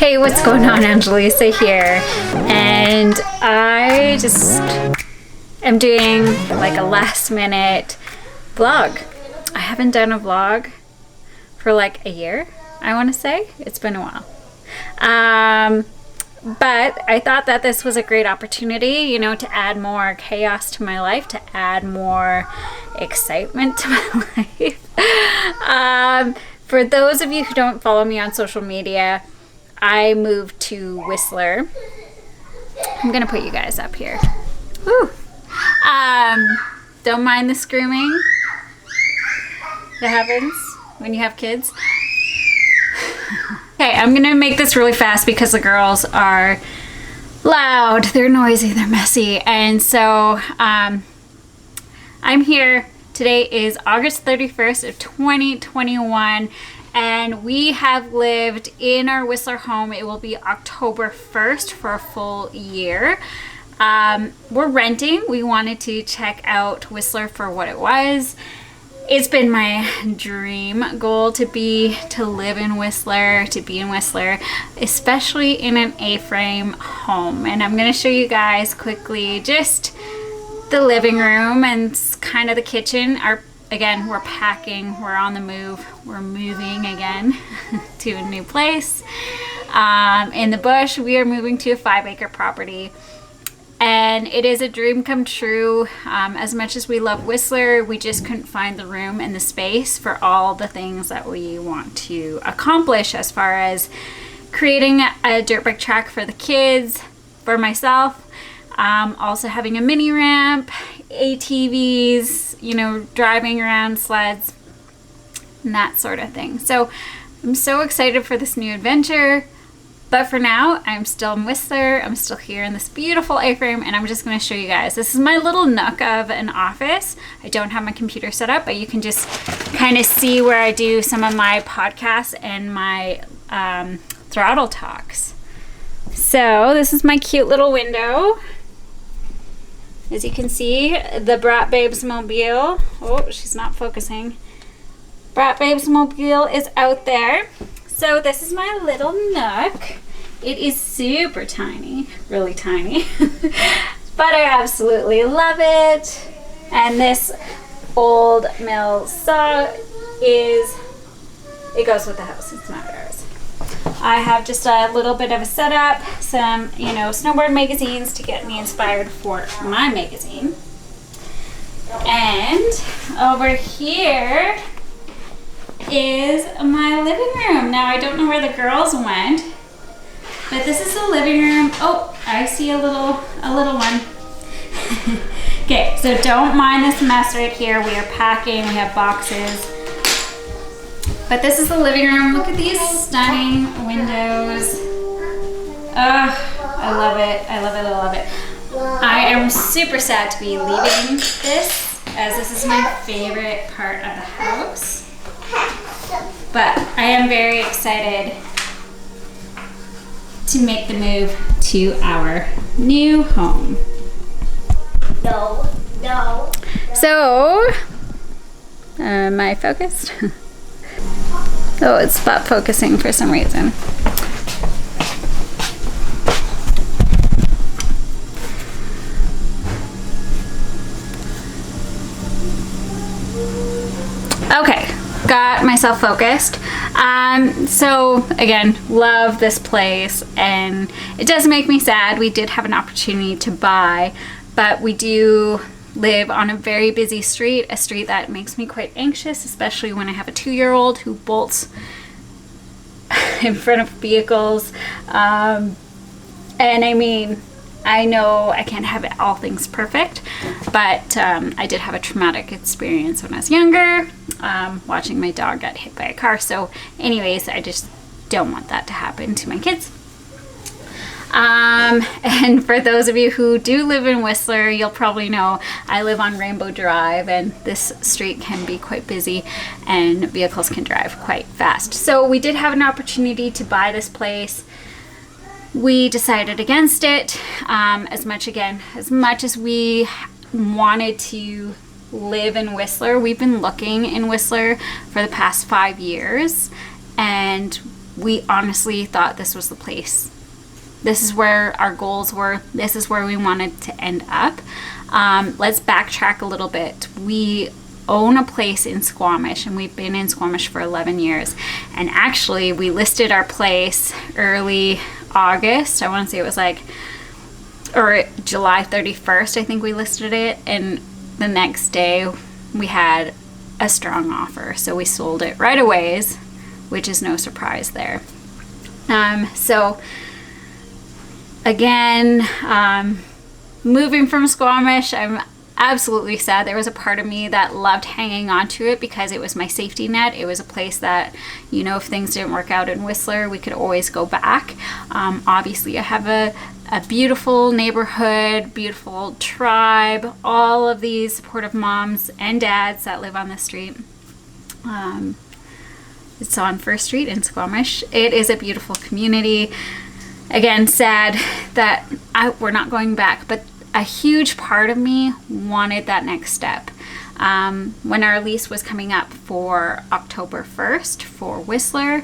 Hey, what's going on? Angelisa here, and I just am doing like a last minute vlog. I haven't done a vlog for like a year, I want to say. It's been a while. But I thought that this was a great opportunity, you know, to add more chaos to my life, to add more excitement to my life. For those of you who don't follow me on social media, I moved to Whistler. I'm gonna put you guys up here. Woo. Don't mind the screaming that happens when you have kids. Okay, I'm gonna make this really fast because the girls are loud, they're noisy, they're messy, and so I'm here. Today is August 31st of 2021, and we have lived in our Whistler home. It will be October 1st for a full year. We're renting. We wanted to check out Whistler for what it was. It's been my dream goal to live in Whistler, to be in Whistler, especially in an A-frame home. And I'm going to show you guys quickly just the living room and kind of the kitchen. Again, we're packing, we're on the move, we're moving again to a new place. In the bush, we are moving to a 5-acre property. And it is a dream come true. As much as we love Whistler, we just couldn't find the room and the space for all the things that we want to accomplish, as far as creating a dirt bike track for the kids, for myself, also having a mini ramp, ATVs, you know, driving around sleds, and that sort of thing. So I'm so excited for this new adventure. But for now, I'm still in Whistler. I'm still here in this beautiful A-frame, and I'm just going to show you guys. This is my little nook of an office. I don't have my computer set up, but you can just kind of see where I do some of my podcasts and my throttle talks. So this is my cute little window. As you can see, the Braap Babe's mobile. Oh, she's not focusing. Braap Babe's mobile is out there. So this is my little nook. It is super tiny, really tiny, but I absolutely love it. And this old mill saw it goes with the house, it's not ours. I have just a little bit of a setup, some, you know, snowboard magazines to get me inspired for my magazine. And over here is my living room. Now I don't know where the girls went, but this is the living room. Oh, I see a little one. Okay, so don't mind this mess right here. We are packing, we have boxes. But this is the living room. Look at these stunning windows. I love it, I love it, I love it. I am super sad to be leaving this, as this is my favorite part of the house. But I am very excited to make the move to our new home. No. So, am I focused? Oh, it's spot focusing for some reason. Okay. Got myself focused. So again, love this place, and it does make me sad. We did have an opportunity to buy, but we do live on a very busy street, a street that makes me quite anxious, especially when I have a 2-year-old who bolts in front of vehicles. And I mean, I know I can't have it all things perfect, but I did have a traumatic experience when I was younger, watching my dog get hit by a car. So anyways, I just don't want that to happen to my kids. And for those of you who do live in Whistler, you'll probably know I live on Rainbow Drive, and this street can be quite busy and vehicles can drive quite fast. So we did have an opportunity to buy this place. We decided against it. As much as we wanted to live in Whistler, we've been looking in Whistler for the past 5 years, and we honestly thought this was the place. This is where our goals were. This is where we wanted to end up. Let's backtrack a little bit. We own a place in Squamish, and we've been in Squamish for 11 years. And actually, we listed our place early August. I want to say it was like, or July 31st, I think we listed it. And the next day, we had a strong offer. So we sold it right away, which is no surprise there. So again, moving from Squamish, I'm absolutely sad. There was a part of me that loved hanging on to it because it was my safety net. It was a place that, you know, if things didn't work out in Whistler, we could always go back. Obviously, I have a beautiful neighborhood, beautiful tribe, all of these supportive moms and dads that live on the street. It's on First Street in Squamish. It is a beautiful community. Again, sad that we're not going back, but a huge part of me wanted that next step. When our lease was coming up for October 1st for Whistler,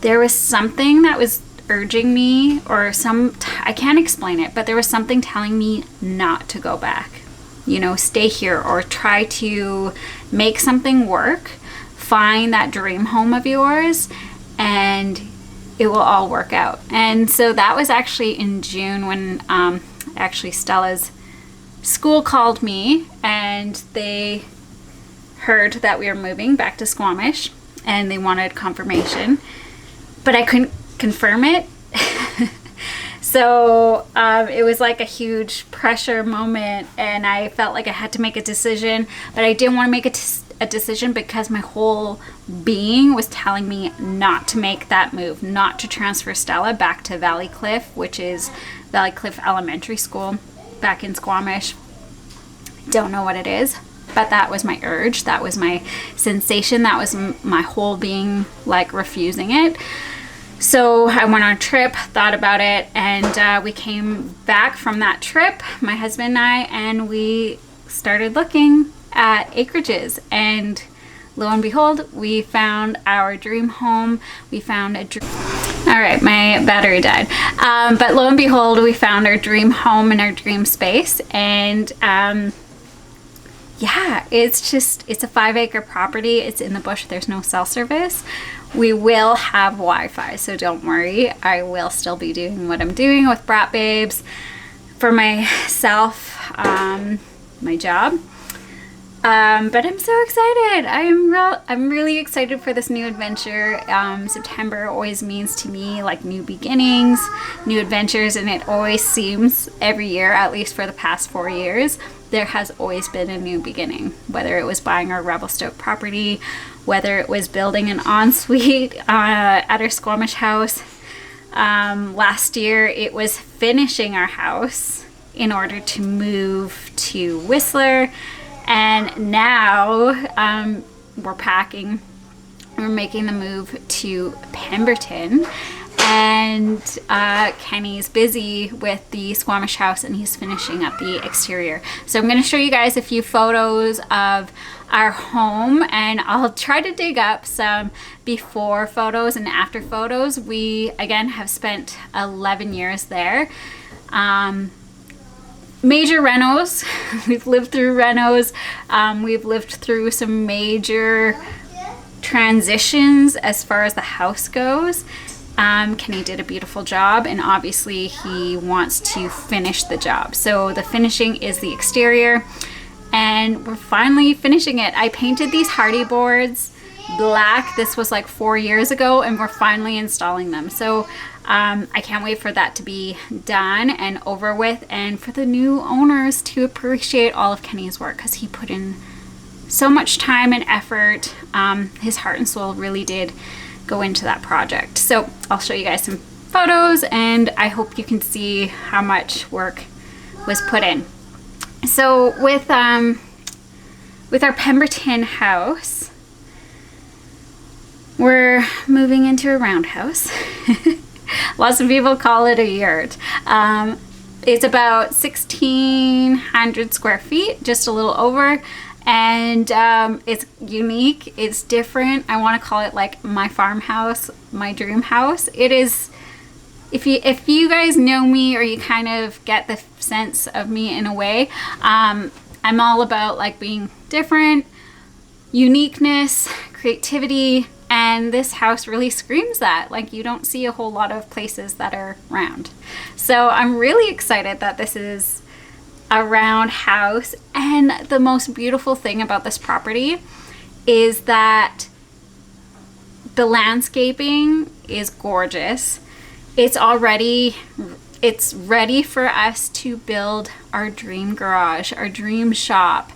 there was something that was urging me, or I can't explain it, but there was something telling me not to go back. You know, stay here or try to make something work, find that dream home of yours, and it will all work out. And so that was actually in June when actually Stella's school called me, and they heard that we were moving back to Squamish, and they wanted confirmation, but I couldn't confirm it. So it was like a huge pressure moment, and I felt like I had to make a decision, but I didn't want to make a decision because my whole being was telling me not to make that move, not to transfer Stella back to Valley Cliff, which is Valley Cliff Elementary School back in Squamish. Don't know what it is, but that was my urge. That was my sensation. That was my whole being like refusing it. So I went on a trip, thought about it, and we came back from that trip, my husband and I, and we started looking at acreages, and lo and behold, we found our dream home. We found a all right, my battery died, but lo and behold, we found our dream home and our dream space. And yeah, it's a 5-acre property. It's in the bush. There's no cell service. We will have Wi-Fi, so don't worry. I will still be doing what I'm doing with Braap Babes for myself, my job. But I'm so excited. I'm really excited for this new adventure. September always means to me like new beginnings, new adventures, and it always seems every year, at least for the past 4 years, there has always been a new beginning. Whether it was buying our Revelstoke property, whether it was building an ensuite at our Squamish house. Last year it was finishing our house in order to move to Whistler. And now we're packing. We're making the move to Pemberton. And Kenny's busy with the Squamish house, and he's finishing up the exterior. So I'm going to show you guys a few photos of our home, and I'll try to dig up some before photos and after photos. We, again, have spent 11 years there. Major renos. We've lived through renos. We've lived through some major transitions as far as the house goes. Kenny did a beautiful job, and obviously he wants to finish the job. So the finishing is the exterior, and we're finally finishing it. I painted these hardy boards black. This was like 4 years ago, and we're finally installing them. So I can't wait for that to be done and over with, and for the new owners to appreciate all of Kenny's work, because he put in so much time and effort. His heart and soul really did go into that project. So I'll show you guys some photos, and I hope you can see how much work was put in. So with our Pemberton house, we're moving into a roundhouse. Lots of people call it a yurt. It's about 1,600 square feet, just a little over. And it's unique, it's different. I want to call it like my farmhouse, my dream house. It is, if you guys know me, or you kind of get the sense of me in a way, I'm all about like being different, uniqueness, creativity, and this house really screams that. Like, you don't see a whole lot of places that are round. So I'm really excited that this is a round house. And the most beautiful thing about this property is that the landscaping is gorgeous. It's ready for us to build our dream garage, our dream shop,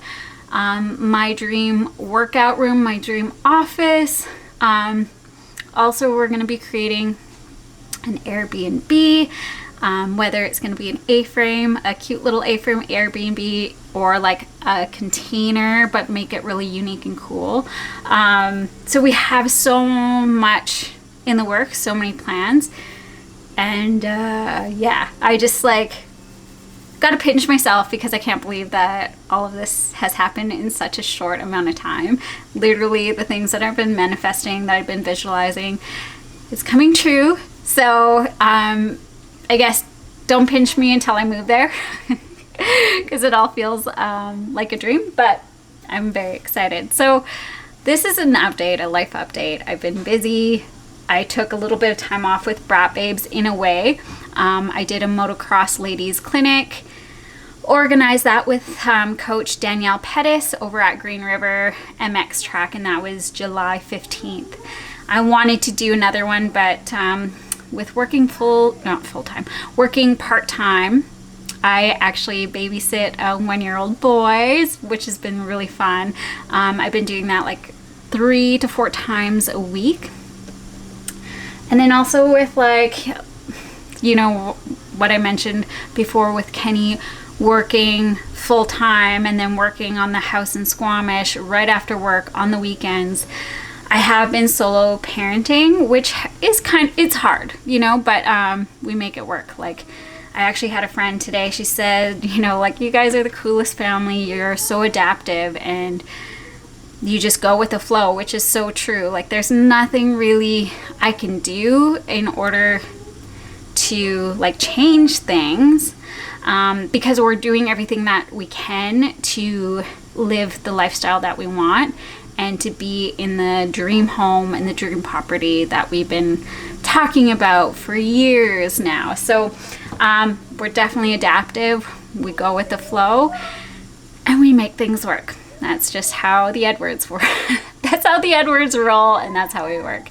my dream workout room, my dream office. Also, we're going to be creating an Airbnb, whether it's going to be an A-frame, a cute little A-frame Airbnb, or like a container, but make it really unique and cool. So we have so much in the works, so many plans. And yeah, I just like gotta pinch myself because I can't believe that all of this has happened in such a short amount of time. Literally, the things that I've been manifesting, that I've been visualizing, it's coming true. So I guess don't pinch me until I move there because it all feels like a dream, but I'm very excited. So this is an update, a life update. I've been busy. I took a little bit of time off with Braap Babes in a way. I did a motocross ladies clinic, organized that with coach Danielle Pettis over at Green River MX track, and that was July 15th. I wanted to do another one, but with working working part-time, I actually babysit a 1-year-old boy, which has been really fun. I've been doing that like 3 to 4 times a week. And then also with like, you know, what I mentioned before with Kenny working full time and then working on the house in Squamish right after work on the weekends. I have been solo parenting, which is it's hard, you know, but we make it work. Like, I actually had a friend today, she said, you know, like, you guys are the coolest family, you're so adaptive and you just go with the flow, which is so true. Like, there's nothing really I can do in order to like change things, because we're doing everything that we can to live the lifestyle that we want and to be in the dream home and the dream property that we've been talking about for years now. So we're definitely adaptive. We go with the flow and we make things work. That's just how the Edwards work. That's how the Edwards roll, and that's how we work.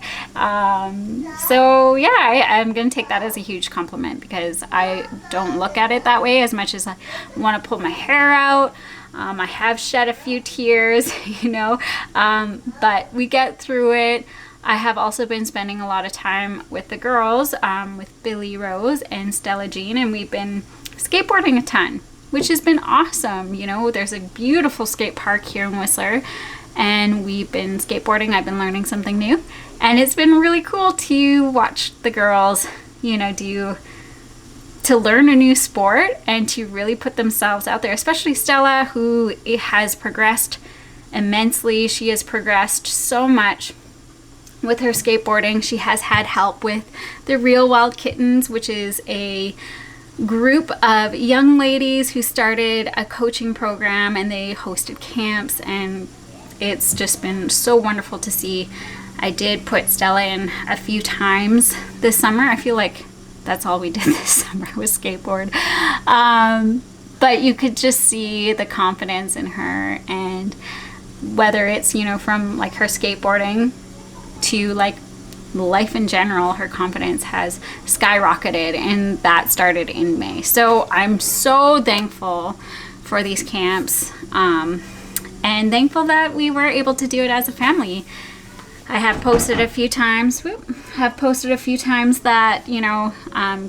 So yeah, I'm gonna take that as a huge compliment because I don't look at it that way as much as I want to pull my hair out. I have shed a few tears, you know, but we get through it. I have also been spending a lot of time with the girls, with Billy Rose and Stella Jean, and we've been skateboarding a ton, which has been awesome. You know, there's a beautiful skate park here in Whistler, and we've been skateboarding. I've been learning something new, and it's been really cool to watch the girls, you know, to learn a new sport and to really put themselves out there, especially Stella, who has progressed immensely. She has progressed so much with her skateboarding. She has had help with the Real Wild Kittens, which is a group of young ladies who started a coaching program, and they hosted camps, and it's just been so wonderful to see. I did put Stella in a few times this summer. I feel like that's all we did this summer was skateboard. But you could just see the confidence in her, and whether it's, you know, from like her skateboarding to like life in general, her confidence has skyrocketed, and that started in May. So I'm so thankful for these camps, and thankful that we were able to do it as a family. I have posted a few times that, you know,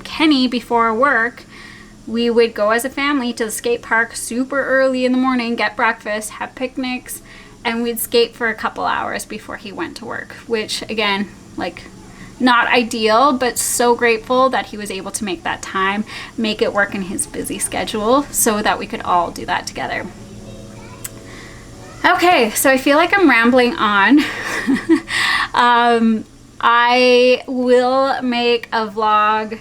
Kenny, before work, we would go as a family to the skate park super early in the morning, get breakfast, have picnics, and we'd skate for a couple hours before he went to work, which again, like, not ideal, but so grateful that he was able to make that time, make it work in his busy schedule so that we could all do that together. Okay, so I feel like I'm rambling on. I will make a vlog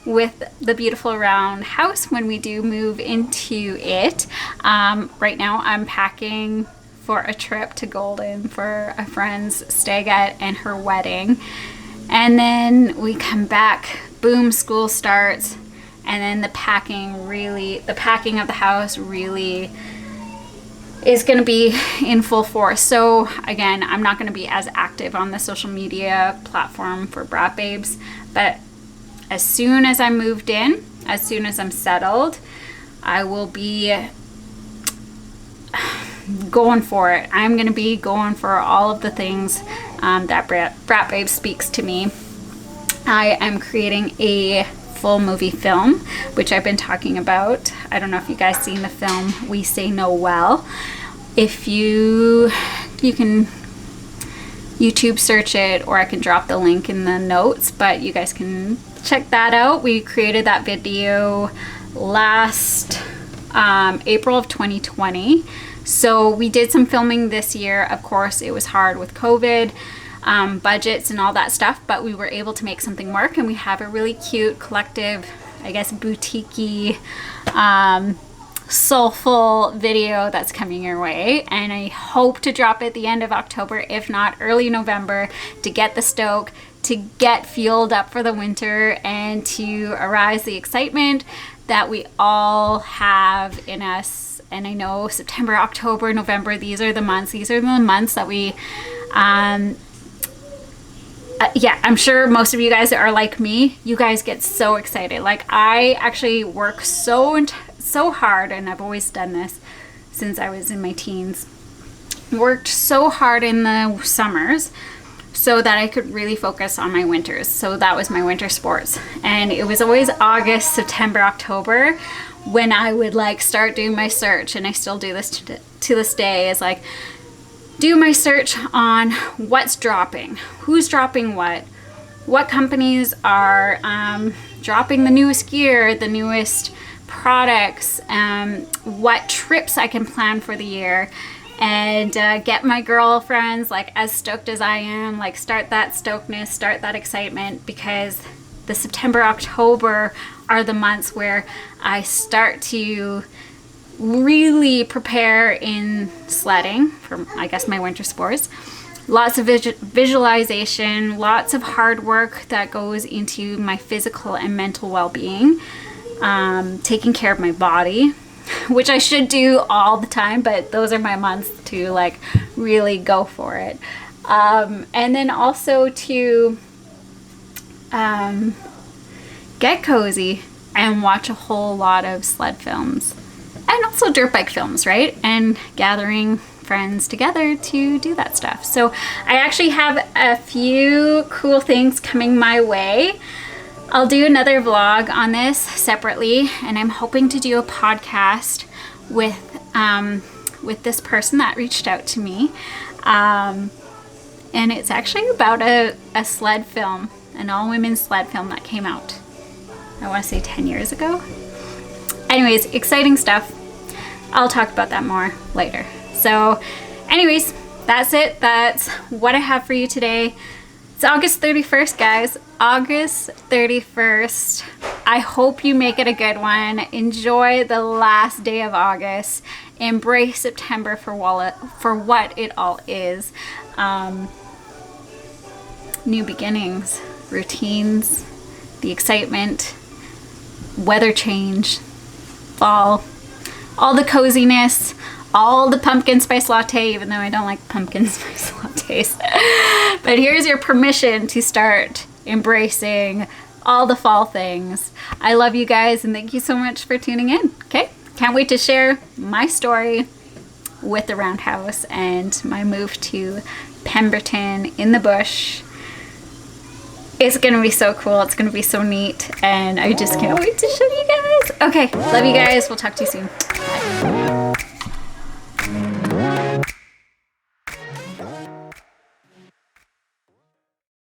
with the beautiful round house when we do move into it. Right now I'm packing for a trip to Golden for a friend's stagette and her wedding. And then we come back, boom, school starts, and then the packing of the house really is going to be in full force. So again, I'm not going to be as active on the social media platform for Braap Babes, but as soon as I moved in, as soon as I'm settled, I will be going for it. I'm going to be going for all of the things that Braap Babe speaks to me. I am creating a full movie film, which I've been talking about. I don't know if you guys seen the film We Say No Well. If you can YouTube search it, or I can drop the link in the notes, but you guys can check that out. We created that video last April of 2020. So we did some filming this year. Of course, it was hard with COVID, budgets and all that stuff, but we were able to make something work, and we have a really cute collective, I guess, boutique-y, soulful video that's coming your way, and I hope to drop it at the end of October, if not early November, to get the stoke, to get fueled up for the winter, and to arouse the excitement that we all have in us. And I know September, October, November, these are the months that we yeah, I'm sure most of you guys are like me. You guys get so excited. Like, I actually work so hard, and I've always done this since I was in my teens. Worked so hard in the summers so that I could really focus on my winters. So that was my winter sports. And it was always August, September, October when I would like start doing my search, and I still do this to this day, is like do my search on what's dropping, who's dropping what companies are dropping the newest gear, the newest products, what trips I can plan for the year, and get my girlfriends like as stoked as I am, like start that stokedness, start that excitement, because the September, October are the months where I start to really prepare in sledding for, I guess, my winter sports. Lots of visualization, lots of hard work that goes into my physical and mental well-being, taking care of my body, which I should do all the time, but those are my months to like really go for it. And then also to get cozy and watch a whole lot of sled films. And also dirt bike films, right? And gathering friends together to do that stuff. So I actually have a few cool things coming my way. I'll do another vlog on this separately, and I'm hoping to do a podcast with this person that reached out to me. And it's actually about a sled film, an all-women sled film that came out, I want to say 10 years ago. Anyways, exciting stuff. I'll talk about that more later. So anyways, that's it. That's what I have for you today. It's August 31st, guys. August 31st. I hope you make it a good one. Enjoy the last day of August. Embrace September for what it all is. New beginnings, routines, the excitement, weather change, fall, all the coziness, all the pumpkin spice latte, even though I don't like pumpkin spice lattes. But here's your permission to start embracing all the fall things. I love you guys, and thank you so much for tuning in. Okay, can't wait to share my story with the Roundhouse and my move to Pemberton in the bush. It's gonna be so cool. It's gonna be so neat, and I just can't wait to show you guys. Okay, love you guys. We'll talk to you soon.